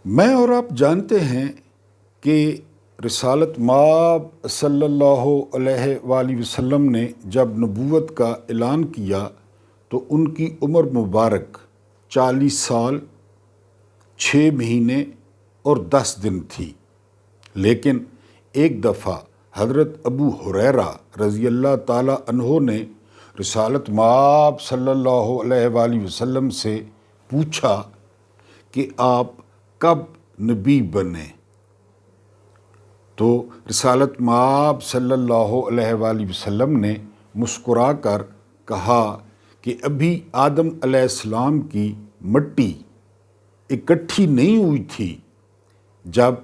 میں اور آپ جانتے ہیں کہ رسالت مآب صلی اللہ علیہ وآلہ وسلم نے جب نبوت کا اعلان کیا تو ان کی عمر مبارک 40 سال 6 مہینے اور 10 دن تھی، لیکن ایک دفعہ حضرت ابو ہریرہ رضی اللہ تعالیٰ عنہ نے رسالت مآب صلی اللہ علیہ وآلہ وسلم سے پوچھا کہ آپ کب نبی بنے؟ تو رسالت مآب صلی اللہ علیہ وآلہ وسلم نے مسکرا کر کہا کہ ابھی آدم علیہ السلام کی مٹی اکٹھی نہیں ہوئی تھی جب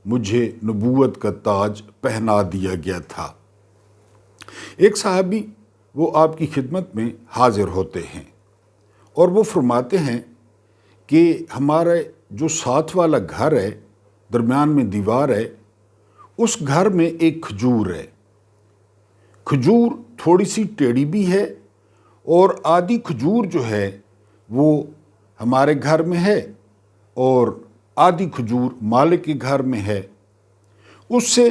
مجھے نبوت کا تاج پہنا دیا گیا تھا۔ ایک صحابی وہ آپ کی خدمت میں حاضر ہوتے ہیں اور وہ فرماتے ہیں کہ ہمارے جو ساتھ والا گھر ہے، درمیان میں دیوار ہے، اس گھر میں ایک کھجور ہے۔ کھجور تھوڑی سی ٹیڑھی بھی ہے اور آدھی کھجور جو ہے وہ ہمارے گھر میں ہے اور آدھی کھجور مالک کے گھر میں ہے۔ اس سے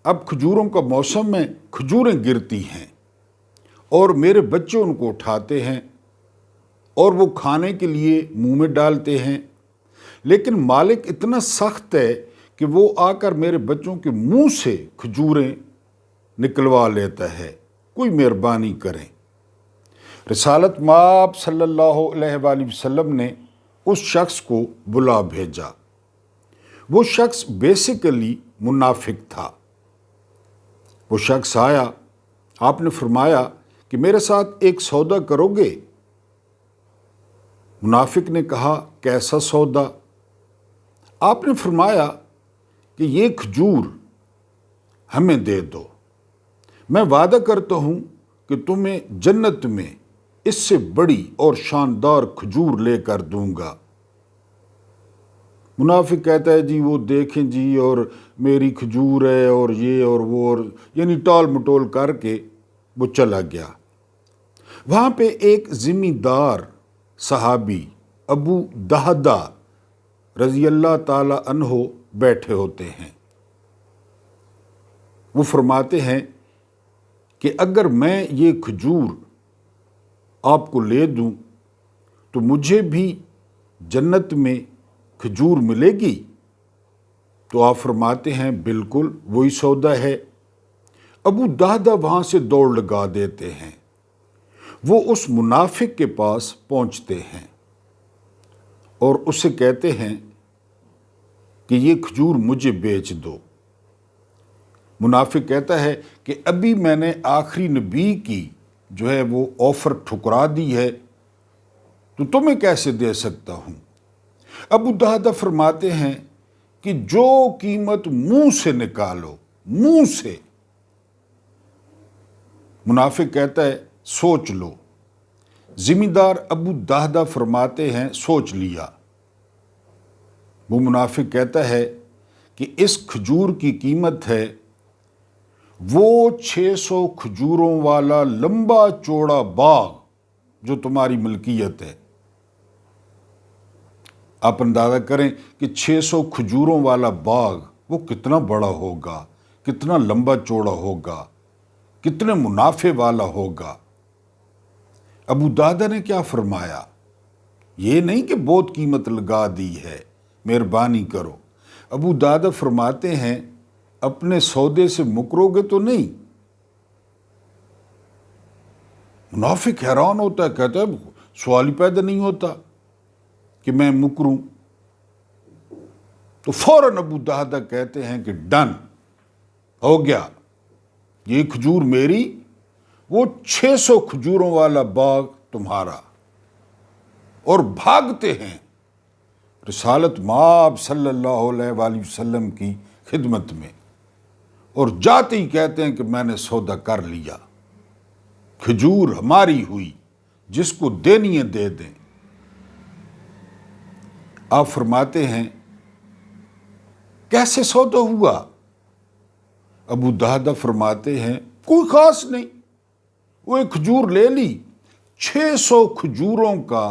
اب کھجوروں کا موسم میں کھجوریں گرتی ہیں اور میرے بچے ان کو اٹھاتے ہیں اور وہ کھانے کے لیے منہ میں ڈالتے ہیں، لیکن مالک اتنا سخت ہے کہ وہ آ کر میرے بچوں کے منہ سے کھجوریں نکلوا لیتا ہے۔ کوئی مہربانی کریں۔ رسالت مآب صلی اللہ علیہ وآلہ وسلم نے اس شخص کو بلا بھیجا۔ وہ شخص بیسیکلی منافق تھا۔ وہ شخص آیا، آپ نے فرمایا کہ میرے ساتھ ایک سودا کرو گے؟ منافق نے کہا کیسا سودا؟ آپ نے فرمایا کہ یہ کھجور ہمیں دے دو، میں وعدہ کرتا ہوں کہ تمہیں جنت میں اس سے بڑی اور شاندار کھجور لے کر دوں گا۔ منافق کہتا ہے جی وہ دیکھیں جی اور میری کھجور ہے اور یہ اور وہ، اور یعنی ٹال مٹول کر کے وہ چلا گیا۔ وہاں پہ ایک ذمہ دار صحابی ابو دہدہ رضی اللہ تعالیٰ عنہ بیٹھے ہوتے ہیں۔ وہ فرماتے ہیں کہ اگر میں یہ کھجور آپ کو لے دوں تو مجھے بھی جنت میں کھجور ملے گی؟ تو آپ فرماتے ہیں بالکل وہی سودا ہے۔ ابو دہدہ وہاں سے دوڑ لگا دیتے ہیں۔ وہ اس منافق کے پاس پہنچتے ہیں اور اسے کہتے ہیں کہ یہ کھجور مجھے بیچ دو۔ منافق کہتا ہے کہ ابھی میں نے آخری نبی کی جو ہے وہ آفر ٹھکرا دی ہے، تو تمہیں کیسے دے سکتا ہوں؟ ابو دہدہ فرماتے ہیں کہ جو قیمت منہ سے نکالو، منہ سے۔ منافق کہتا ہے سوچ لو۔ ذمہ دار ابو دہدہ فرماتے ہیں سوچ لیا۔ وہ منافق کہتا ہے کہ اس کھجور کی قیمت ہے وہ 600 کھجوروں والا لمبا چوڑا باغ جو تمہاری ملکیت ہے۔ آپ اندازہ کریں کہ 600 کھجوروں والا باغ وہ کتنا بڑا ہوگا، کتنا لمبا چوڑا ہوگا، کتنے منافع والا ہوگا۔ ابو دہدہ نے کیا فرمایا؟ یہ نہیں کہ بہت قیمت لگا دی ہے، مہربانی کرو۔ ابو دہدہ فرماتے ہیں اپنے سودے سے مکرو گے تو نہیں؟ منافق حیران ہوتا ہے، کہتا ہے سوال ہی پیدا نہیں ہوتا کہ میں مکروں۔ تو فوراً ابو دہدہ کہتے ہیں کہ ڈن ہو گیا، یہ کھجور میری، وہ 600 کھجوروں والا باغ تمہارا۔ اور بھاگتے ہیں رسالت مآب صلی اللہ علیہ وآلہ وسلم کی خدمت میں، اور جاتے ہی کہتے ہیں کہ میں نے سودا کر لیا، کھجور ہماری ہوئی، جس کو دینی ہے دے دیں۔ آپ فرماتے ہیں کیسے سودا ہوا؟ ابو دہدہ فرماتے ہیں کوئی خاص نہیں، وہ ایک کھجور لے لی، 600 کھجوروں کا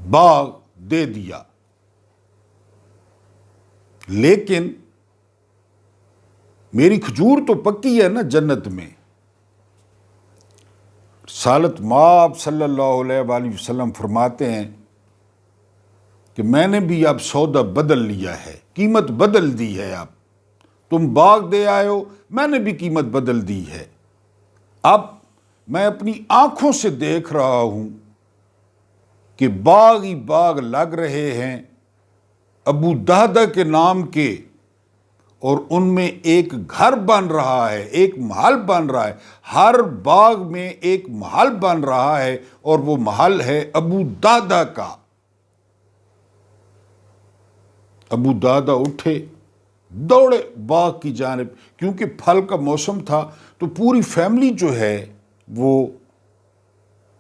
باغ دے دیا۔ لیکن میری کھجور تو پکی ہے نا جنت میں۔ رسالت مآب صلی اللہ علیہ وآلہ وسلم فرماتے ہیں کہ میں نے بھی اب سودا بدل لیا ہے، قیمت بدل دی ہے۔ اب تم باغ دے آئے ہو، میں نے بھی قیمت بدل دی ہے۔ اب میں اپنی آنکھوں سے دیکھ رہا ہوں کہ باغ ہی باغ لگ رہے ہیں ابو دہدہ کے نام کے، اور ان میں ایک گھر بن رہا ہے، ایک محل بن رہا ہے۔ ہر باغ میں ایک محل بن رہا ہے، اور وہ محل ہے ابو دہدہ کا۔ ابو دہدہ اٹھے، دوڑے باغ کی جانب، کیونکہ پھل کا موسم تھا، تو پوری فیملی جو ہے وہ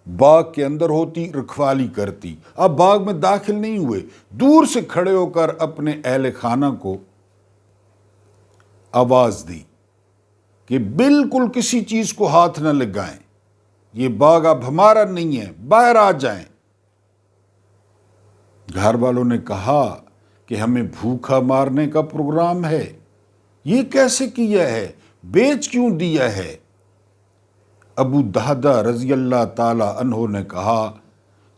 باغ کے اندر ہوتی، رکھوالی کرتی۔ اب باغ میں داخل نہیں ہوئے، دور سے کھڑے ہو کر اپنے اہل خانہ کو آواز دی کہ بالکل کسی چیز کو ہاتھ نہ لگائیں، یہ باغ اب ہمارا نہیں ہے، باہر آ جائیں۔ گھر والوں نے کہا کہ ہمیں بھوکا مارنے کا پروگرام ہے، یہ کیسے کیا ہے، بیچ کیوں دیا ہے؟ ابو دہدہ رضی اللہ تعالی عنہ نے کہا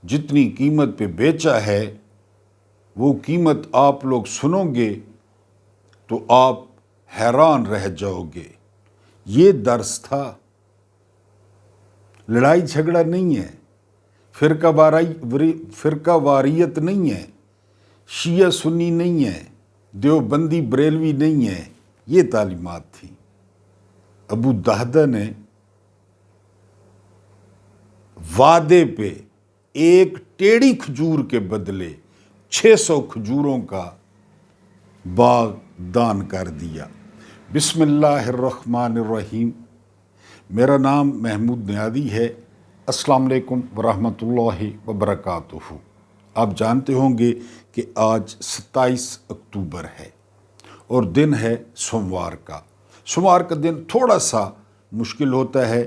جتنی قیمت پہ بیچا ہے وہ قیمت آپ لوگ سنو گے تو آپ حیران رہ جاؤ گے۔ یہ درس تھا، لڑائی جھگڑا نہیں ہے، فرقہ واریت نہیں ہے، شیعہ سنی نہیں ہے، دیوبندی بریلوی نہیں ہے، یہ تعلیمات تھی۔ ابو دہدہ نے وعدے پہ ایک ٹیڑھی کھجور کے بدلے 600 کھجوروں کا باغ دان کر دیا۔ بسم اللہ الرحمن الرحیم۔ میرا نام محمود نیادی ہے۔ السلام علیکم ورحمۃ اللہ وبرکاتہ۔ آپ جانتے ہوں گے کہ آج 27 اکتوبر ہے اور دن ہے سوموار کا۔ سوموار کا دن تھوڑا سا مشکل ہوتا ہے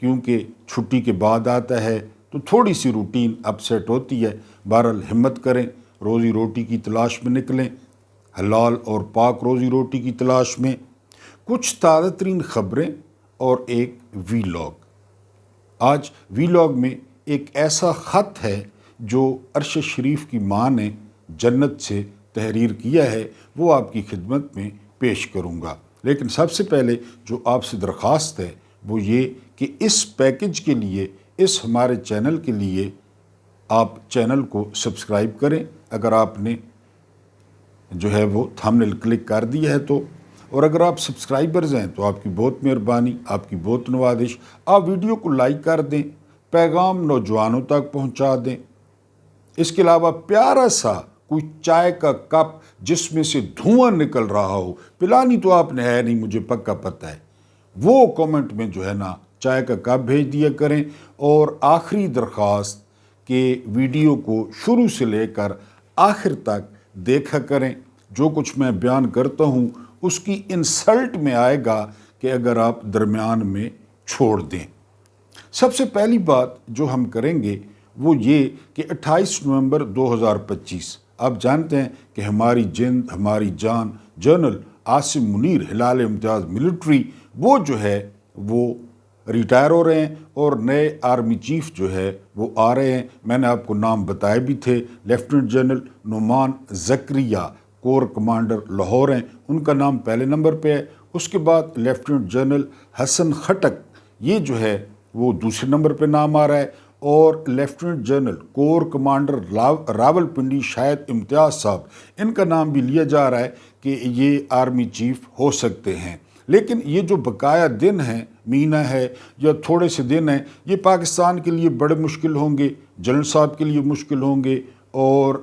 کیونکہ چھٹی کے بعد آتا ہے، تو تھوڑی سی روٹین اپ سیٹ ہوتی ہے۔ بہرحال ہمت کریں، روزی روٹی کی تلاش میں نکلیں، حلال اور پاک روزی روٹی کی تلاش میں۔ کچھ تازہ ترین خبریں اور ایک ویلاگ۔ آج ویلاگ میں ایک ایسا خط ہے جو عرش شریف کی ماں نے جنت سے تحریر کیا ہے، وہ آپ کی خدمت میں پیش کروں گا۔ لیکن سب سے پہلے جو آپ سے درخواست ہے وہ یہ کہ اس پیکج کے لیے، اس ہمارے چینل کے لیے آپ چینل کو سبسکرائب کریں اگر آپ نے جو ہے وہ تھمبنیل کلک کر دیا ہے تو، اور اگر آپ سبسکرائبرز ہیں تو آپ کی بہت مہربانی، آپ کی بہت نوازش۔ آپ ویڈیو کو لائک کر دیں، پیغام نوجوانوں تک پہنچا دیں۔ اس کے علاوہ پیارا سا کوئی چائے کا کپ جس میں سے دھواں نکل رہا ہو، پلانی تو آپ نے ہے نہیں، مجھے پکا پتہ ہے، وہ کومنٹ میں جو ہے نا چائے کا کپ بھیج دیا کریں۔ اور آخری درخواست کہ ویڈیو کو شروع سے لے کر آخر تک دیکھا کریں۔ جو کچھ میں بیان کرتا ہوں اس کی انسلٹ میں آئے گا کہ اگر آپ درمیان میں چھوڑ دیں۔ سب سے پہلی بات جو ہم کریں گے وہ یہ کہ 28 نومبر 2025 آپ جانتے ہیں کہ ہماری جند ہماری جان جنرل عاصم منیر ہلال امتیاز ملٹری وہ جو ہے وہ ریٹائر ہو رہے ہیں اور نئے آرمی چیف جو ہے وہ آ رہے ہیں۔ میں نے آپ کو نام بتائے بھی تھے، لیفٹیننٹ جنرل نعمان زکریا کور کمانڈر لاہور ہیں، ان کا نام پہلے نمبر پہ ہے۔ اس کے بعد لیفٹیننٹ جنرل حسن خٹک، یہ جو ہے وہ دوسرے نمبر پہ نام آ رہا ہے، اور lieutenant general corps commander Rawalpindi Shahid Imtiaz صاحب، ان کا نام بھی لیا جا رہا ہے کہ یہ آرمی چیف ہو سکتے ہیں۔ لیکن یہ جو بقایا دن ہیں، مہینہ ہے یا تھوڑے سے دن ہیں، یہ پاکستان کے لیے بڑے مشکل ہوں گے، جنرل صاحب کے لیے مشکل ہوں گے اور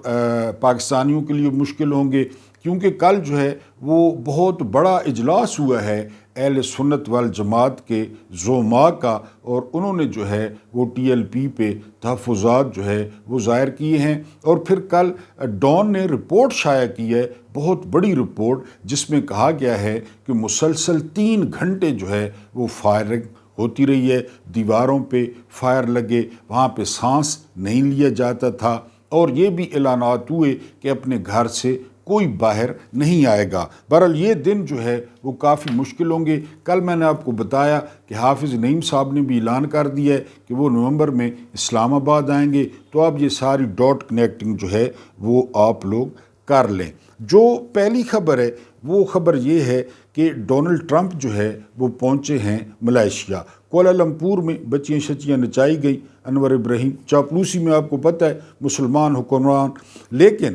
پاکستانیوں کے لیے مشکل ہوں گے، کیونکہ کل جو ہے وہ بہت بڑا اجلاس ہوا ہے اہل سنت والجماعت کے زعماء کا، اور انہوں نے جو ہے وہ TLP پہ تحفظات جو ہے وہ ظاہر کیے ہیں۔ اور پھر کل ڈان نے رپورٹ شائع کی ہے، بہت بڑی رپورٹ، جس میں کہا گیا ہے کہ مسلسل 3 گھنٹے جو ہے وہ فائرنگ ہوتی رہی ہے، دیواروں پہ فائر لگے، وہاں پہ سانس نہیں لیا جاتا تھا، اور یہ بھی اعلانات ہوئے کہ اپنے گھر سے کوئی باہر نہیں آئے گا۔ بہرحال یہ دن جو ہے وہ کافی مشکل ہوں گے۔ کل میں نے آپ کو بتایا کہ حافظ نعیم صاحب نے بھی اعلان کر دیا ہے کہ وہ نومبر میں اسلام آباد آئیں گے، تو اب یہ ساری ڈاٹ کنیکٹنگ جو ہے وہ آپ لوگ کر لیں۔ جو پہلی خبر ہے وہ خبر یہ ہے کہ ڈونلڈ ٹرمپ جو ہے وہ پہنچے ہیں ملائیشیا۔ کوالالمپور میں بچیاں شچیاں نچائی گئی۔ انور ابراہیم چاپلوسی میں آپ کو پتہ ہے مسلمان حکمران، لیکن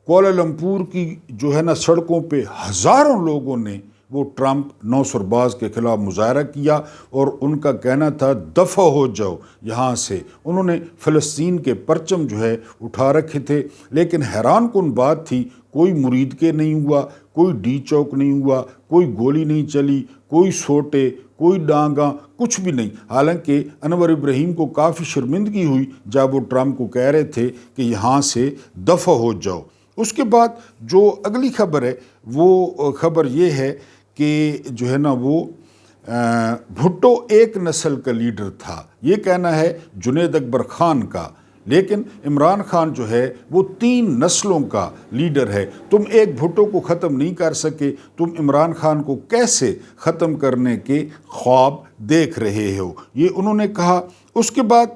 کوالالمپور کی جو ہے نا سڑکوں پہ ہزاروں لوگوں نے وہ ٹرمپ نو سرباز کے خلاف مظاہرہ کیا اور ان کا کہنا تھا دفع ہو جاؤ یہاں سے۔ انہوں نے فلسطین کے پرچم جو ہے اٹھا رکھے تھے، لیکن حیران کن بات تھی، کوئی مرید کے نہیں ہوا، کوئی ڈی چوک نہیں ہوا، کوئی گولی نہیں چلی، کوئی سوٹے، کوئی ڈانگاں، کچھ بھی نہیں۔ حالانکہ انور ابراہیم کو کافی شرمندگی ہوئی جب وہ ٹرمپ کو کہہ رہے تھے کہ یہاں سے دفع ہو جاؤ۔ اس کے بعد جو اگلی خبر ہے وہ خبر یہ ہے کہ جو ہے نا وہ بھٹو ایک نسل کا لیڈر تھا، یہ کہنا ہے جنید اکبر خان کا، لیکن عمران خان جو ہے وہ 3 نسلوں کا لیڈر ہے۔ تم ایک بھٹو کو ختم نہیں کر سکے، تم عمران خان کو کیسے ختم کرنے کے خواب دیکھ رہے ہو، یہ انہوں نے کہا۔ اس کے بعد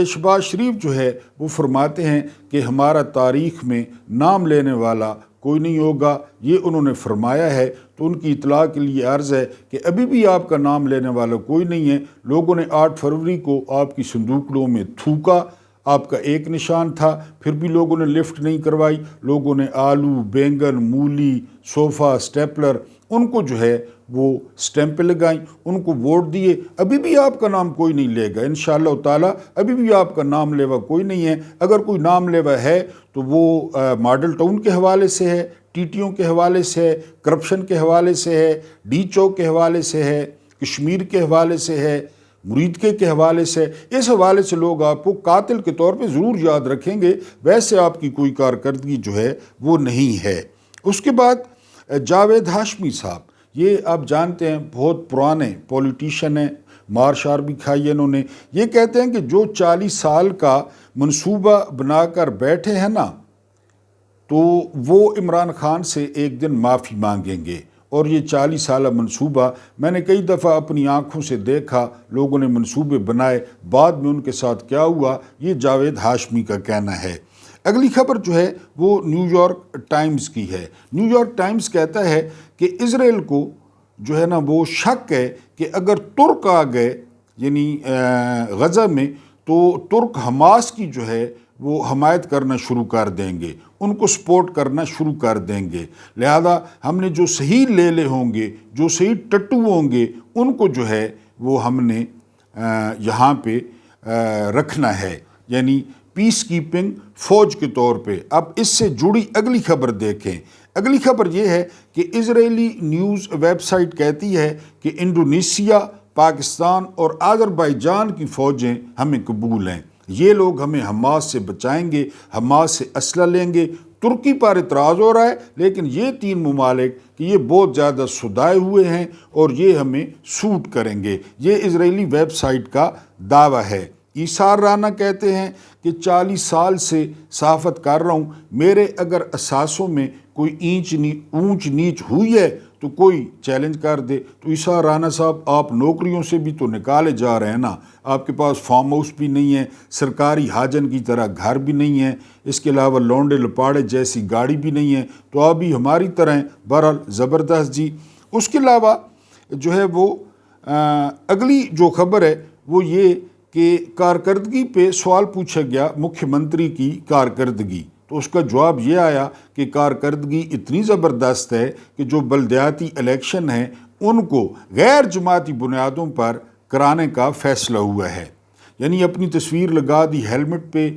شہباز شریف جو ہے وہ فرماتے ہیں کہ ہمارا تاریخ میں نام لینے والا کوئی نہیں ہوگا، یہ انہوں نے فرمایا ہے۔ تو ان کی اطلاع کے لیے عرض ہے کہ ابھی بھی آپ کا نام لینے والا کوئی نہیں ہے۔ لوگوں نے 8 فروری کو آپ کی صندوقوں میں تھوکا، آپ کا ایک نشان تھا، پھر بھی لوگوں نے لفٹ نہیں کروائی۔ لوگوں نے آلو، بینگن، مولی، صوفہ، سٹیپلر، ان کو جو ہے وہ سٹیمپیں لگائیں، ان کو ووٹ دیے۔ ابھی بھی آپ کا نام کوئی نہیں لے گا انشاءاللہ تعالیٰ، ابھی بھی آپ کا نام لیوا کوئی نہیں ہے۔ اگر کوئی نام لیوا ہے تو وہ ماڈل ٹاؤن کے حوالے سے ہے، ٹی ٹیوں کے حوالے سے ہے، کرپشن کے حوالے سے ہے، ڈی چوک کے حوالے سے ہے، کشمیر کے حوالے سے ہے، مریدکے کے حوالے سے۔ اس حوالے سے لوگ آپ کو قاتل کے طور پہ ضرور یاد رکھیں گے، ویسے آپ کی کوئی کارکردگی جو ہے وہ نہیں ہے۔ اس کے بعد جاوید ہاشمی صاحب، یہ آپ جانتے ہیں بہت پرانے پولیٹیشین ہیں، مار شار بھی کھائی ہے انہوں نے۔ یہ کہتے ہیں کہ جو 40 سال کا منصوبہ بنا کر بیٹھے ہیں نا، تو وہ عمران خان سے ایک دن معافی مانگیں گے۔ اور یہ 40 سالہ منصوبہ میں نے کئی دفعہ اپنی آنکھوں سے دیکھا، لوگوں نے منصوبے بنائے، بعد میں ان کے ساتھ کیا ہوا یہ جاوید ہاشمی کا کہنا ہے۔ اگلی خبر جو ہے وہ نیو یارک ٹائمز کی ہے۔ نیو یارک ٹائمز کہتا ہے کہ اسرائیل کو جو ہے نا وہ شک ہے کہ اگر ترک آ گئے یعنی غزہ میں، تو ترک حماس کی جو ہے وہ حمایت کرنا شروع کر دیں گے، ان کو سپورٹ کرنا شروع کر دیں گے۔ لہذا ہم نے جو صحیح لے ہوں گے، جو صحیح ٹٹو ہوں گے، ان کو جو ہے وہ ہم نے یہاں پہ رکھنا ہے، یعنی پیس کیپنگ فوج کے طور پہ۔ اب اس سے جڑی اگلی خبر دیکھیں۔ اگلی خبر یہ ہے کہ اسرائیلی نیوز ویب سائٹ کہتی ہے کہ انڈونیشیا، پاکستان اور آذربائیجان کی فوجیں ہمیں قبول ہیں، یہ لوگ ہمیں حماس سے بچائیں گے، حماس سے اسلحہ لیں گے۔ ترکی پر اعتراض ہو رہا ہے، لیکن یہ 3 ممالک کہ یہ بہت زیادہ سدائے ہوئے ہیں اور یہ ہمیں سوٹ کریں گے، یہ اسرائیلی ویب سائٹ کا دعویٰ ہے۔ ایثار رانا کہتے ہیں کہ 40 سال سے صحافت کر رہا ہوں، میرے اگر اثاثوں میں کوئی اونچ نیچ ہوئی ہے تو کوئی چیلنج کر دے۔ تو ایثار رانا صاحب، آپ نوکریوں سے بھی تو نکالے جا رہے ہیں نا، آپ کے پاس فارم ہاؤس بھی نہیں ہے، سرکاری حاجن کی طرح گھر بھی نہیں ہے، اس کے علاوہ لونڈے لپاڑے جیسی گاڑی بھی نہیں ہے، تو آپ بھی ہماری طرح ہیں۔ بہرحال زبردست جی۔ اس کے علاوہ جو ہے وہ اگلی جو خبر ہے وہ یہ کہ کارکردگی پہ سوال پوچھا گیا، مکھیہ منتری کی کارکردگی، تو اس کا جواب یہ آیا کہ کارکردگی اتنی زبردست ہے کہ جو بلدیاتی الیکشن ہیں ان کو غیر جماعتی بنیادوں پر کرانے کا فیصلہ ہوا ہے۔ یعنی اپنی تصویر لگا دی ہیلمٹ پہ،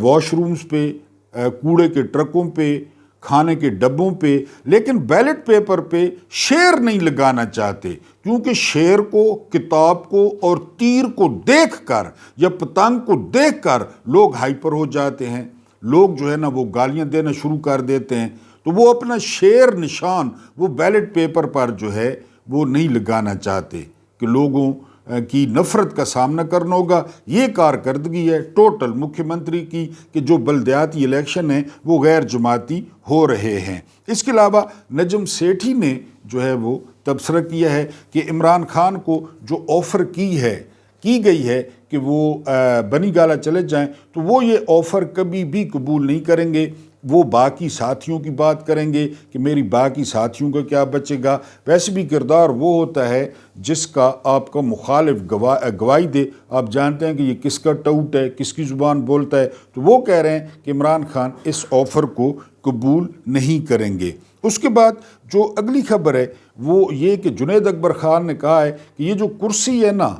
واش رومز پہ، کوڑے کے ٹرکوں پہ، کھانے کے ڈبوں پہ، لیکن بیلٹ پیپر پہ شیر نہیں لگانا چاہتے، کیونکہ شیر کو، کتاب کو اور تیر کو دیکھ کر یا پتنگ کو دیکھ کر لوگ ہائپر ہو جاتے ہیں، لوگ جو ہے نا وہ گالیاں دینا شروع کر دیتے ہیں، تو وہ اپنا شیر نشان وہ بیلٹ پیپر پر جو ہے وہ نہیں لگانا چاہتے کہ لوگوں کی نفرت کا سامنا کرنا ہوگا۔ یہ کارکردگی ہے ٹوٹل مکھیہ منتری کی کہ جو بلدیاتی الیکشن ہیں وہ غیر جماعتی ہو رہے ہیں۔ اس کے علاوہ نجم سیٹھی نے جو ہے وہ تبصرہ کیا ہے کہ عمران خان کو جو آفر کی گئی ہے کہ وہ بنی گالہ چلے جائیں، تو وہ یہ آفر کبھی بھی قبول نہیں کریں گے۔ وہ باقی ساتھیوں کی بات کریں گے کہ میری باقی ساتھیوں کا کیا بچے گا۔ ویسے بھی کردار وہ ہوتا ہے جس کا آپ کا مخالف گواہی دے۔ آپ جانتے ہیں کہ یہ کس کا ٹاؤٹ ہے، کس کی زبان بولتا ہے، تو وہ کہہ رہے ہیں کہ عمران خان اس آفر کو قبول نہیں کریں گے۔ اس کے بعد جو اگلی خبر ہے وہ یہ کہ جنید اکبر خان نے کہا ہے کہ یہ جو کرسی ہے نا،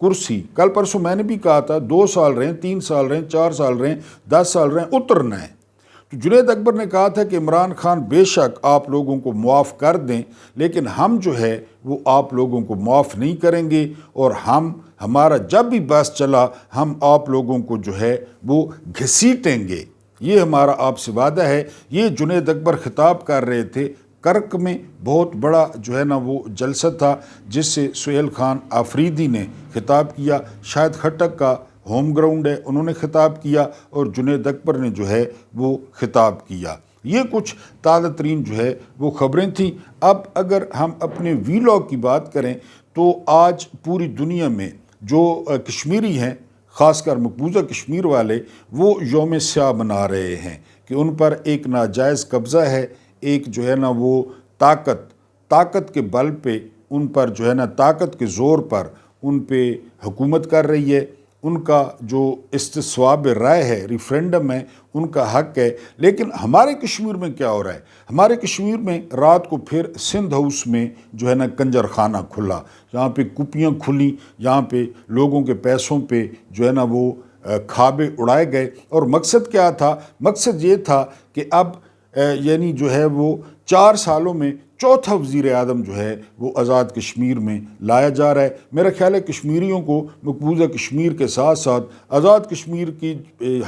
کرسی کل پرسوں میں نے بھی کہا تھا 2 سال رہیں، 3 سال رہیں، 4 سال رہیں، 10 سال رہیں، اترنا ہے۔ تو جنید اکبر نے کہا تھا کہ عمران خان بے شک آپ لوگوں کو معاف کر دیں، لیکن ہم جو ہے وہ آپ لوگوں کو معاف نہیں کریں گے، اور ہمارا جب بھی بس چلا ہم آپ لوگوں کو جو ہے وہ گھسیٹیں گے، یہ ہمارا آپ سے وعدہ ہے۔ یہ جنید اکبر خطاب کر رہے تھے کرک میں، بہت بڑا جو ہے نا وہ جلسہ تھا جس سے سہیل خان آفریدی نے خطاب کیا، شاہد خٹک کا ہوم گراؤنڈ ہے، انہوں نے خطاب کیا، اور جنید اکبر نے جو ہے وہ خطاب کیا۔ یہ کچھ تازہ ترین جو ہے وہ خبریں تھیں۔ اب اگر ہم اپنے ویلاگ کی بات کریں تو آج پوری دنیا میں جو کشمیری ہیں، خاص کر مقبوضہ کشمیر والے، وہ یوم سیاہ منا رہے ہیں کہ ان پر ایک ناجائز قبضہ ہے، ایک جو ہے نا وہ طاقت کے بل پہ ان پر جو ہے نا طاقت کے زور پر ان پہ حکومت کر رہی ہے۔ ان کا جو استصواب رائے ہے، ریفرینڈم ہے، ان کا حق ہے۔ لیکن ہمارے کشمیر میں کیا ہو رہا ہے؟ ہمارے کشمیر میں رات کو پھر سندھ ہاؤس میں جو ہے نا کنجر خانہ کھلا، جہاں پہ کپیاں کھلیں، جہاں پہ لوگوں کے پیسوں پہ جو ہے نا وہ کھابے اڑائے گئے۔ اور مقصد کیا تھا؟ مقصد یہ تھا کہ اب یعنی جو ہے وہ 4 سالوں میں چوتھا وزیر اعظم جو ہے وہ آزاد کشمیر میں لایا جا رہا ہے۔ میرا خیال ہے کشمیریوں کو مقبوضہ کشمیر کے ساتھ ساتھ آزاد کشمیر کی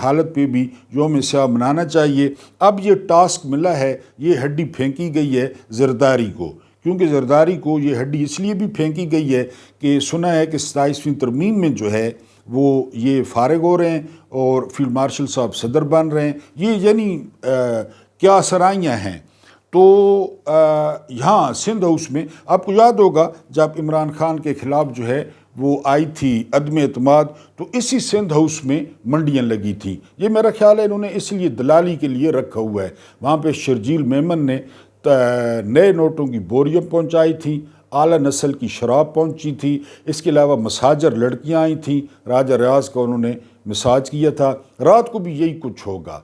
حالت پہ بھی یوم سیاہ منانا چاہیے۔ اب یہ ٹاسک ملا ہے، یہ ہڈی پھینکی گئی ہے زرداری کو، کیونکہ زرداری کو یہ ہڈی اس لیے بھی پھینکی گئی ہے کہ سنا ہے کہ 27ویں ترمیم میں جو ہے وہ یہ فارغ ہو رہے ہیں اور فیلڈ مارشل صاحب صدر بن رہے ہیں۔ یہ یعنی کیا سرائیاں ہیں۔ تو یہاں سندھ ہاؤس میں آپ کو یاد ہوگا جب عمران خان کے خلاف جو ہے وہ آئی تھی عدم اعتماد، تو اسی سندھ ہاؤس میں منڈیاں لگی تھیں۔ یہ میرا خیال ہے انہوں نے اس لیے دلالی کے لیے رکھا ہوا ہے۔ وہاں پہ شرجیل میمن نے نئے نوٹوں کی بوریاں پہنچائی تھیں، اعلیٰ نسل کی شراب پہنچی تھی، اس کے علاوہ مساجر لڑکیاں آئی تھیں، راجہ ریاض کا انہوں نے مساج کیا تھا۔ رات کو بھی یہی کچھ ہوگا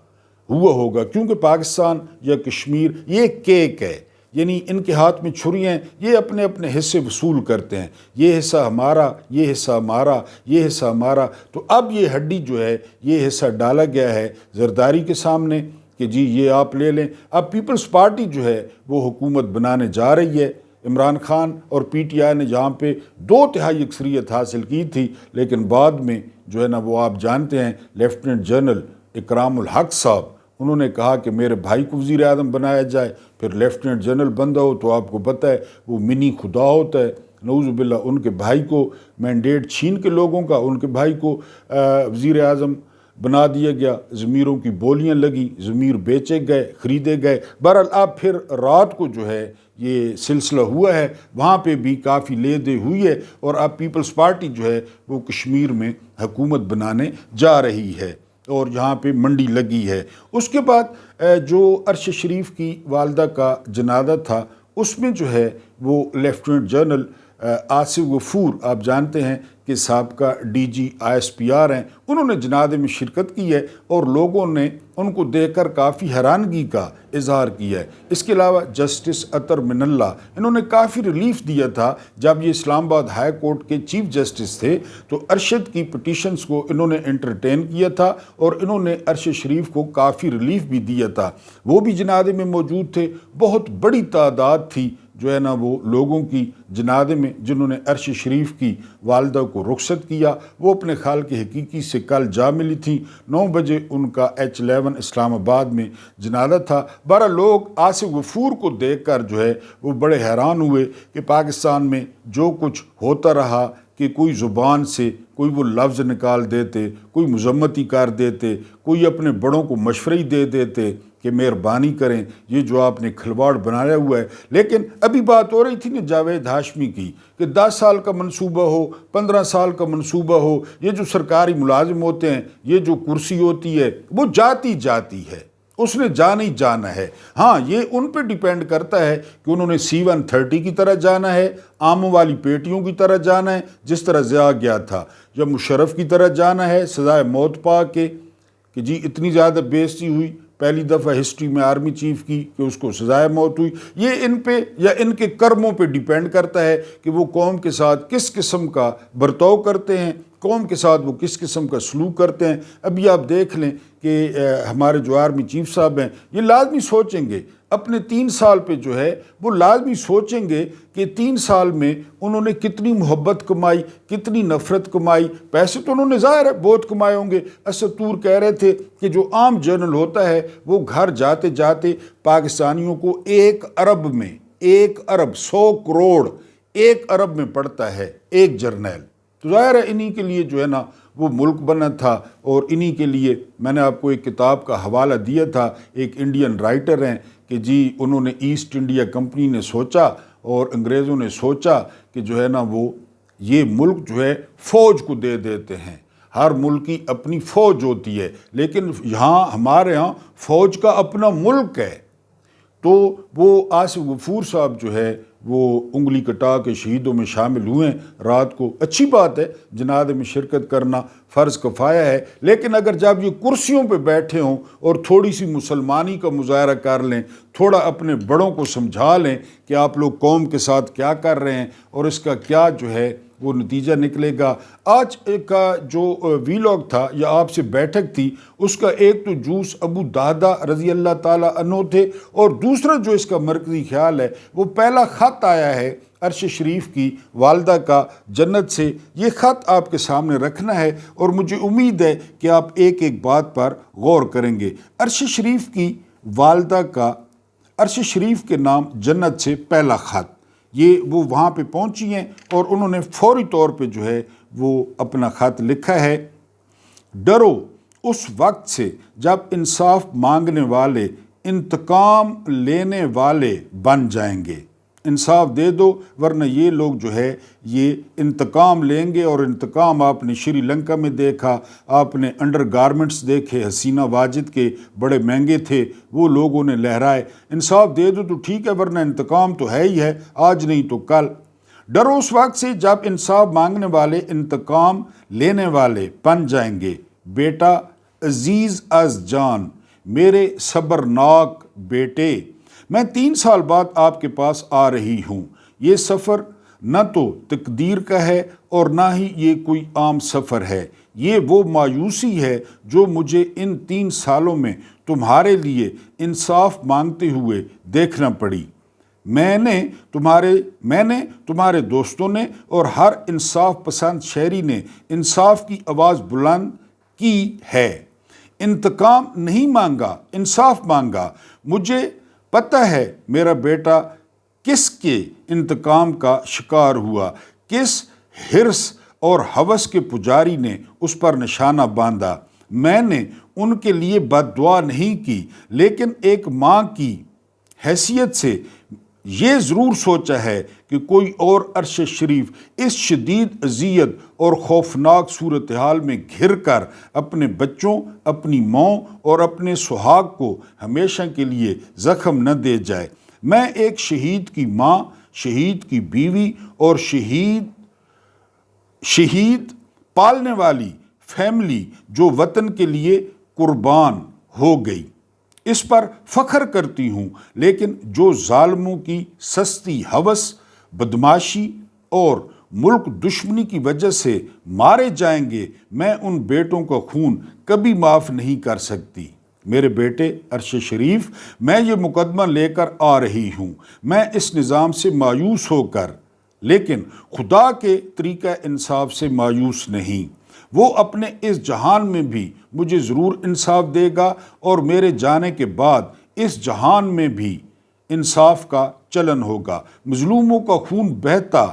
کیونکہ پاکستان یا کشمیر یہ کیک ہے، یعنی ان کے ہاتھ میں چھری ہیں، یہ اپنے اپنے حصے وصول کرتے ہیں، یہ حصہ ہمارا، یہ حصہ ہمارا، یہ حصہ ہمارا۔ تو اب یہ ہڈی جو ہے یہ حصہ ڈالا گیا ہے زرداری کے سامنے کہ جی یہ آپ لے لیں۔ اب پیپلز پارٹی جو ہے وہ حکومت بنانے جا رہی ہے۔ عمران خان اور پی ٹی آئی نے جہاں پہ 2/3 اکثریت حاصل کی تھی، لیکن بعد میں جو ہے نا وہ آپ جانتے ہیں لیفٹیننٹ جنرل اکرام الحق صاحب، انہوں نے کہا کہ میرے بھائی کو وزیر اعظم بنایا جائے۔ پھر لیفٹیننٹ جنرل بندہ ہو تو آپ کو پتہ ہے وہ منی خدا ہوتا ہے، نعوذ باللہ۔ ان کے بھائی کو مینڈیٹ چھین کے لوگوں کا، ان کے بھائی کو وزیر اعظم بنا دیا گیا، ضمیروں کی بولیاں لگی، ضمیر بیچے گئے، خریدے گئے۔ بہرحال اب پھر رات کو جو ہے یہ سلسلہ ہوا ہے، وہاں پہ بھی کافی لے دے ہوئی ہے، اور اب پیپلز پارٹی جو ہے وہ کشمیر میں حکومت بنانے جا رہی ہے، اور یہاں پہ منڈی لگی ہے۔ اس کے بعد جو عرش شریف کی والدہ کا جنازہ تھا، اس میں جو ہے وہ لیفٹیننٹ جنرل آصف غفور، آپ جانتے ہیں کہ سابقہ ڈی جی ISPR ہیں، انہوں نے جنازے میں شرکت کی ہے، اور لوگوں نے ان کو دیکھ کر کافی حیرانگی کا اظہار کیا ہے۔ اس کے علاوہ جسٹس عطر من اللہ، انہوں نے کافی ریلیف دیا تھا جب یہ اسلام آباد ہائی کورٹ کے چیف جسٹس تھے، تو ارشد کی پٹیشنز کو انہوں نے انٹرٹین کیا تھا، اور انہوں نے عرش شریف کو کافی ریلیف بھی دیا تھا۔ وہ بھی جنازے میں موجود تھے، بہت بڑی تعداد تھی جو ہے نا وہ لوگوں کی جنازے میں جنہوں نے عرش شریف کی والدہ کو رخصت کیا۔ وہ اپنے خالق حقیقی سے کل جا ملی تھیں، 9 بجے ان کا H11 اسلام آباد میں جنازہ تھا۔ 12 لوگ آصف غفور کو دیکھ کر جو ہے وہ بڑے حیران ہوئے کہ پاکستان میں جو کچھ ہوتا رہا، کہ کوئی زبان سے کوئی وہ لفظ نکال دیتے، کوئی مذمتی کر دیتے، کوئی اپنے بڑوں کو مشورے دے دیتے کہ مہربانی کریں یہ جو آپ نے کھلواڑ بنایا ہوا ہے۔ لیکن ابھی بات ہو رہی تھی نا جاوید ہاشمی کی کہ 10 سال کا منصوبہ ہو، 15 سال کا منصوبہ ہو، یہ جو سرکاری ملازم ہوتے ہیں، یہ جو کرسی ہوتی ہے وہ جاتی ہے، اس نے جانا ہی جانا ہے۔ ہاں یہ ان پہ ڈیپینڈ کرتا ہے کہ انہوں نے C-130 کی طرح جانا ہے، آموں والی پیٹیوں کی طرح جانا ہے جس طرح ضیاء گیا تھا، یا مشرف کی طرح جانا ہے سزائے موت پا کے کہ جی اتنی زیادہ بےعزتی ہوئی پہلی دفعہ ہسٹری میں آرمی چیف کی کہ اس کو سزائے موت ہوئی۔ یہ ان پہ یا ان کے کرموں پہ ڈیپینڈ کرتا ہے کہ وہ قوم کے ساتھ کس قسم کا برتاؤ کرتے ہیں، قوم کے ساتھ وہ کس قسم کا سلوک کرتے ہیں۔ ابھی آپ دیکھ لیں کہ ہمارے جو آرمی چیف صاحب ہیں یہ لازمی سوچیں گے اپنے 3 سال پہ جو ہے وہ لازمی سوچیں گے کہ 3 سال میں انہوں نے کتنی محبت کمائی، کتنی نفرت کمائی۔ پیسے تو انہوں نے ظاہر ہے بہت کمائے ہوں گے۔ اسد طور کہہ رہے تھے کہ جو عام جرنل ہوتا ہے وہ گھر جاتے جاتے پاکستانیوں کو 1 ارب میں 1 ارب 100 کروڑ 1 ارب میں پڑتا ہے ایک جرنیل۔ تو ظاہر ہے انہی کے لیے جو ہے نا وہ ملک بنا تھا، اور انہی کے لیے میں نے آپ کو ایک کتاب کا حوالہ دیا تھا، ایک انڈین رائٹر ہیں کہ جی انہوں نے ایسٹ انڈیا کمپنی نے سوچا اور انگریزوں نے سوچا کہ جو ہے نا وہ یہ ملک جو ہے فوج کو دے دیتے ہیں، ہر ملک کی اپنی فوج ہوتی ہے، لیکن یہاں ہمارے ہاں فوج کا اپنا ملک ہے۔ تو وہ آصف غفور صاحب جو ہے وہ انگلی کٹا کے شہیدوں میں شامل ہوئے رات کو۔ اچھی بات ہے، جنازے میں شرکت کرنا فرض کفایہ ہے، لیکن اگر جب یہ کرسیوں پہ بیٹھے ہوں اور تھوڑی سی مسلمانی کا مظاہرہ کر لیں، تھوڑا اپنے بڑوں کو سمجھا لیں کہ آپ لوگ قوم کے ساتھ کیا کر رہے ہیں اور اس کا کیا جو ہے وہ نتیجہ نکلے گا۔ آج کا جو ویلاگ تھا یا آپ سے بیٹھک تھی، اس کا ایک تو جوس ابو دہدہ رضی اللہ تعالیٰ عنہ تھے، اور دوسرا جو اس کا مرکزی خیال ہے وہ پہلا خط آیا ہے عرش شریف کی والدہ کا جنت سے۔ یہ خط آپ کے سامنے رکھنا ہے اور مجھے امید ہے کہ آپ ایک ایک بات پر غور کریں گے۔ عرش شریف کی والدہ کا عرش شریف کے نام جنت سے پہلا خط، یہ وہ وہاں پہ پہنچی ہیں اور انہوں نے فوری طور پہ جو ہے وہ اپنا خط لکھا ہے۔ ڈرو اس وقت سے جب انصاف مانگنے والے انتقام لینے والے بن جائیں گے۔ انصاف دے دو ورنہ یہ لوگ جو ہے یہ انتقام لیں گے، اور انتقام آپ نے شری لنکا میں دیکھا، آپ نے انڈر گارمنٹس دیکھے حسینہ واجد کے بڑے مہنگے تھے، وہ لوگوں نے لہرائے۔ انصاف دے دو تو ٹھیک ہے ورنہ انتقام تو ہے ہی ہے، آج نہیں تو کل۔ ڈرو اس وقت سے جب انصاف مانگنے والے انتقام لینے والے بن جائیں گے۔ بیٹا عزیز از جان، میرے صبرناک بیٹے، میں 3 سال بعد آپ کے پاس آ رہی ہوں۔ یہ سفر نہ تو تقدیر کا ہے اور نہ ہی یہ کوئی عام سفر ہے، یہ وہ مایوسی ہے جو مجھے ان 3 سالوں میں تمہارے لیے انصاف مانگتے ہوئے دیکھنا پڑی۔ میں نے تمہارے دوستوں نے اور ہر انصاف پسند شہری نے انصاف کی آواز بلند کی ہے۔ انتقام نہیں مانگا، انصاف مانگا۔ مجھے پتہ ہے میرا بیٹا کس کے انتقام کا شکار ہوا، کس حرص اور ہوس کے پجاری نے اس پر نشانہ باندھا۔ میں نے ان کے لیے بد دعا نہیں کی، لیکن ایک ماں کی حیثیت سے یہ ضرور سوچا ہے کہ کوئی اور عرش شریف اس شدید اذیت اور خوفناک صورتحال میں گھر کر اپنے بچوں، اپنی ماں اور اپنے سہاگ کو ہمیشہ کے لیے زخم نہ دے جائے۔ میں ایک شہید کی ماں، شہید کی بیوی اور شہید پالنے والی فیملی جو وطن کے لیے قربان ہو گئی، اس پر فخر کرتی ہوں، لیکن جو ظالموں کی سستی ہوس، بدماشی اور ملک دشمنی کی وجہ سے مارے جائیں گے، میں ان بیٹوں کا خون کبھی معاف نہیں کر سکتی۔ میرے بیٹے عرش شریف، میں یہ مقدمہ لے کر آ رہی ہوں، میں اس نظام سے مایوس ہو کر، لیکن خدا کے طریقہ انصاف سے مایوس نہیں۔ وہ اپنے اس جہان میں بھی مجھے ضرور انصاف دے گا، اور میرے جانے کے بعد اس جہان میں بھی انصاف کا چلن ہوگا۔ مظلوموں کا خون بہتا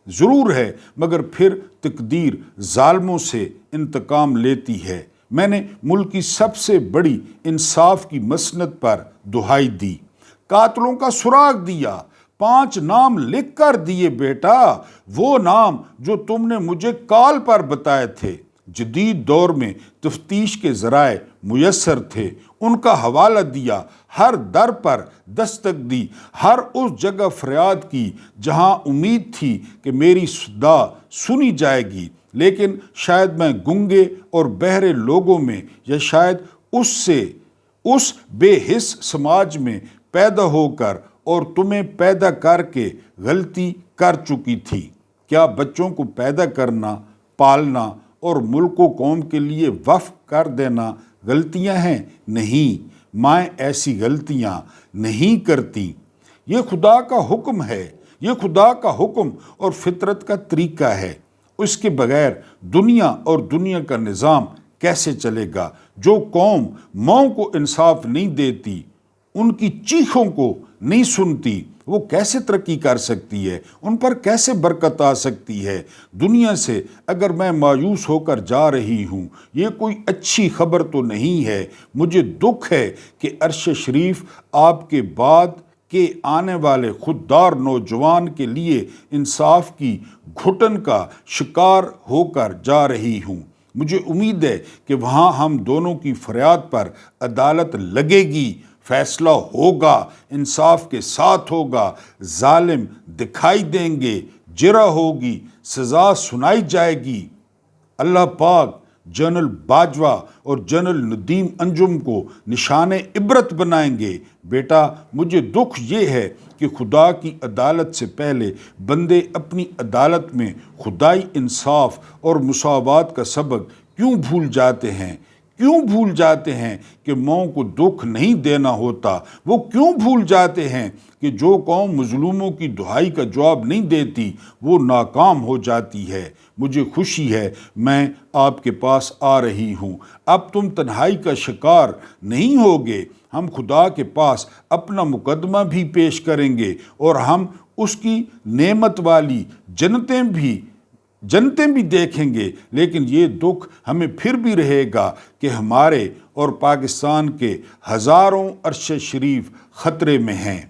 ضرور ہے، مگر پھر تقدیر ظالموں سے انتقام لیتی ہے۔ میں نے ملک کی سب سے بڑی انصاف کی مسند پر دہائی دی، قاتلوں کا سراغ دیا، 5 نام لکھ کر دیے بیٹا، وہ نام جو تم نے مجھے کال پر بتائے تھے۔ جدید دور میں تفتیش کے ذرائع میسر تھے، ان کا حوالہ دیا، ہر در پر دستک دی، ہر اس جگہ فریاد کی جہاں امید تھی کہ میری صدا سنی جائے گی، لیکن شاید میں گنگے اور بہرے لوگوں میں، یا شاید اس بے حس سماج میں پیدا ہو کر اور تمہیں پیدا کر کے غلطی کر چکی تھی۔ کیا بچوں کو پیدا کرنا، پالنا اور ملک و قوم کے لیے وقف کر دینا غلطیاں ہیں؟ نہیں، مائیں ایسی غلطیاں نہیں کرتی۔ یہ خدا کا حکم ہے، یہ خدا کا حکم اور فطرت کا طریقہ ہے۔ اس کے بغیر دنیا اور دنیا کا نظام کیسے چلے گا؟ جو قوم ماؤں کو انصاف نہیں دیتی، ان کی چیخوں کو نہیں سنتی، وہ کیسے ترقی کر سکتی ہے؟ ان پر کیسے برکت آ سکتی ہے؟ دنیا سے اگر میں مایوس ہو کر جا رہی ہوں، یہ کوئی اچھی خبر تو نہیں ہے۔ مجھے دکھ ہے کہ عرش شریف آپ کے بعد کے آنے والے خوددار نوجوان کے لیے انصاف کی گھٹن کا شکار ہو کر جا رہی ہوں۔ مجھے امید ہے کہ وہاں ہم دونوں کی فریاد پر عدالت لگے گی، فیصلہ ہوگا، انصاف کے ساتھ ہوگا، ظالم دکھائی دیں گے، جرح ہوگی، سزا سنائی جائے گی۔ اللہ پاک جنرل باجوہ اور جنرل ندیم انجم کو نشان عبرت بنائیں گے۔ بیٹا، مجھے دکھ یہ ہے کہ خدا کی عدالت سے پہلے بندے اپنی عدالت میں خدائی انصاف اور مساوات کا سبق کیوں بھول جاتے ہیں؟ کیوں بھول جاتے ہیں کہ ماؤں کو دکھ نہیں دینا ہوتا؟ وہ کیوں بھول جاتے ہیں کہ جو قوم مظلوموں کی دہائی کا جواب نہیں دیتی وہ ناکام ہو جاتی ہے؟ مجھے خوشی ہے میں آپ کے پاس آ رہی ہوں۔ اب تم تنہائی کا شکار نہیں ہوگے۔ ہم خدا کے پاس اپنا مقدمہ بھی پیش کریں گے اور ہم اس کی نعمت والی جنتیں بھی دیکھیں گے، لیکن یہ دکھ ہمیں پھر بھی رہے گا کہ ہمارے اور پاکستان کے ہزاروں عرش شریف خطرے میں ہیں۔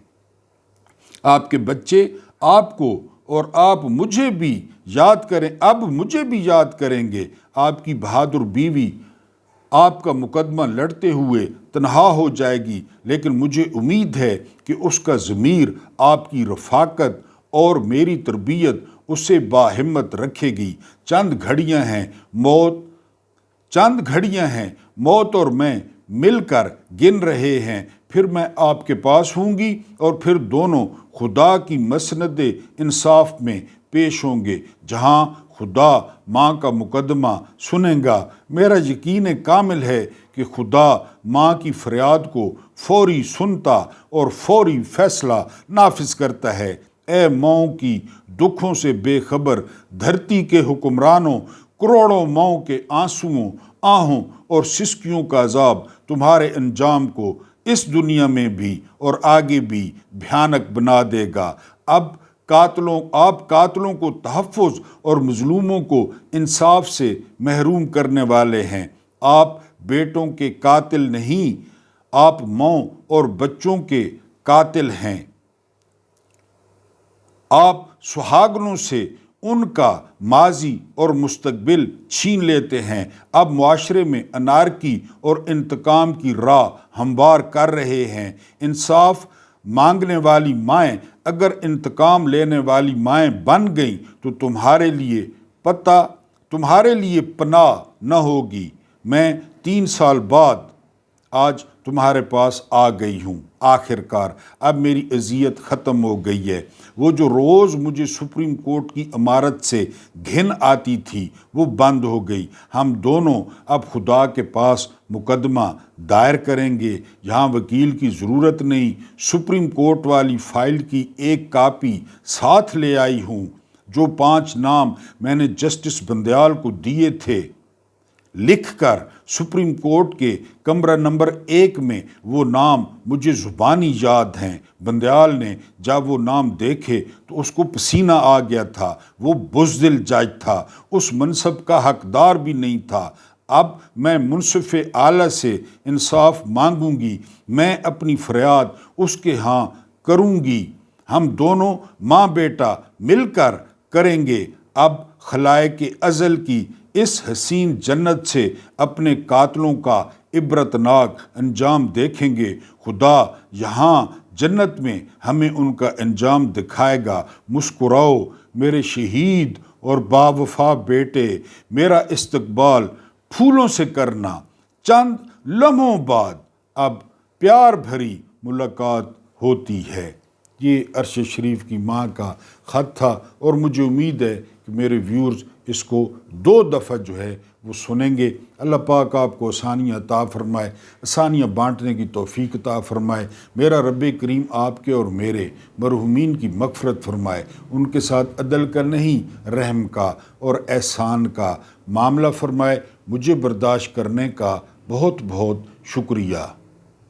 آپ کے بچے آپ کو اور آپ مجھے بھی یاد کریں، اب مجھے بھی یاد کریں گے۔ آپ کی بہادر بیوی آپ کا مقدمہ لڑتے ہوئے تنہا ہو جائے گی، لیکن مجھے امید ہے کہ اس کا ضمیر آپ کی رفاقت اور میری تربیت اسے باہمت رکھے گی۔ چند گھڑیاں ہیں، موت اور میں مل کر گن رہے ہیں، پھر میں آپ کے پاس ہوں گی اور پھر دونوں خدا کی مسند انصاف میں پیش ہوں گے، جہاں خدا ماں کا مقدمہ سنیں گا۔ میرا یقین کامل ہے کہ خدا ماں کی فریاد کو فوری سنتا اور فوری فیصلہ نافذ کرتا ہے۔ اے ماؤں کی دکھوں سے بے خبر دھرتی کے حکمرانوں، کروڑوں ماؤں کے آنسوؤں، آہوں اور سسکیوں کا عذاب تمہارے انجام کو اس دنیا میں بھی اور آگے بھی بھیانک بنا دے گا۔ آپ قاتلوں کو تحفظ اور مظلوموں کو انصاف سے محروم کرنے والے ہیں۔ آپ بیٹوں کے قاتل نہیں، آپ ماؤں اور بچوں کے قاتل ہیں۔ آپ سہاگنوں سے ان کا ماضی اور مستقبل چھین لیتے ہیں۔ اب معاشرے میں انارکی اور انتقام کی راہ ہموار کر رہے ہیں۔ انصاف مانگنے والی مائیں اگر انتقام لینے والی مائیں بن گئیں تو تمہارے لیے پناہ نہ ہوگی۔ میں 3 سال بعد آج تمہارے پاس آ گئی ہوں۔ آخر کار اب میری اذیت ختم ہو گئی ہے۔ وہ جو روز مجھے سپریم کورٹ کی عمارت سے گھن آتی تھی وہ بند ہو گئی۔ ہم دونوں اب خدا کے پاس مقدمہ دائر کریں گے۔ یہاں وکیل کی ضرورت نہیں، سپریم کورٹ والی فائل کی ایک کاپی ساتھ لے آئی ہوں۔ جو 5 نام میں نے جسٹس بندیال کو دیے تھے، لکھ کر سپریم کورٹ کے کمرہ نمبر 1 میں وہ نام مجھے زبانی یاد ہیں۔ بندیال نے جب وہ نام دیکھے تو اس کو پسینہ آ گیا تھا۔ وہ بزدل جج تھا، اس منصب کا حقدار بھی نہیں تھا۔ اب میں منصف اعلیٰ سے انصاف مانگوں گی، میں اپنی فریاد اس کے ہاں کروں گی، ہم دونوں ماں بیٹا مل کر کریں گے۔ اب خلائق ازل کی اس حسین جنت سے اپنے قاتلوں کا عبرتناک انجام دیکھیں گے۔ خدا یہاں جنت میں ہمیں ان کا انجام دکھائے گا۔ مسکراؤ میرے شہید اور باوفا بیٹے، میرا استقبال پھولوں سے کرنا۔ چند لمحوں بعد اب پیار بھری ملاقات ہوتی ہے۔ یہ عرش شریف کی ماں کا خط تھا، اور مجھے امید ہے کہ میرے ویورز اس کو 2 دفعہ جو ہے وہ سنیں گے۔ اللہ پاک آپ کو آسانیاں عطا فرمائے، آسانیاں بانٹنے کی توفیق عطا فرمائے۔ میرا رب کریم آپ کے اور میرے مرحومین کی مغفرت فرمائے، ان کے ساتھ عدل کا نہیں رحم کا اور احسان کا معاملہ فرمائے۔ مجھے برداشت کرنے کا بہت بہت شکریہ۔